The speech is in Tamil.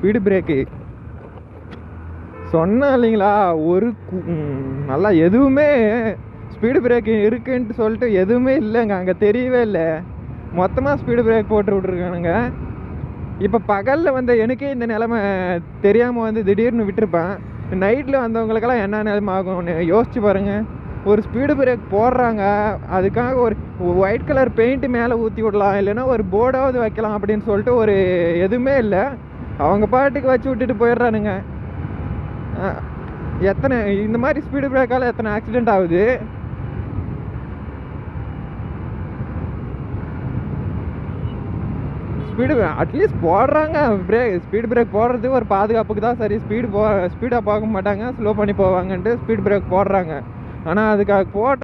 ஸ்பீடு பிரேக்கு சொன்னேன் இல்லைங்களா, ஒரு நல்லா எதுவுமே ஸ்பீடு பிரேக்கு இருக்குன்ட்டு சொல்லிட்டு எதுவுமே இல்லைங்க, அங்கே தெரியவே இல்லை. மொத்தமாக ஸ்பீடு பிரேக் போட்டு விட்ருக்கானுங்க. இப்போ பகலில் வந்து எனக்கே இந்த நிலமை தெரியாமல் வந்து திடீர்னு விட்டுருப்பேன். நைட்டில் வந்தவங்களுக்கெல்லாம் என்ன நிலைமை ஆகும்னு யோசிச்சு பாருங்கள். ஒரு ஸ்பீடு பிரேக் போடுறாங்க, அதுக்காக ஒரு ஒயிட் கலர் பெயிண்ட்டு மேலே ஊற்றி விடலாம், இல்லைன்னா ஒரு போர்டாவது வைக்கலாம் அப்படின்னு சொல்லிட்டு ஒரு எதுவுமே இல்லை. அவங்க பாட்டுக்கு வச்சு விட்டுட்டு போயிடுறானுங்க. எத்தனை இந்த மாதிரி ஸ்பீடு பிரேக்கால் எத்தனை ஆக்சிடெண்ட் ஆகுது. ஸ்பீடு அட்லீஸ்ட் போடுறாங்க பிரேக், ஸ்பீடு பிரேக் போடுறது ஒரு பாதுகாப்புக்கு தான். சரி, ஸ்பீடாக போக மாட்டாங்க, ஸ்லோ பண்ணி போவாங்கன்ட்டு ஸ்பீடு பிரேக் போடுறாங்க. ஆனால் அதுக்காக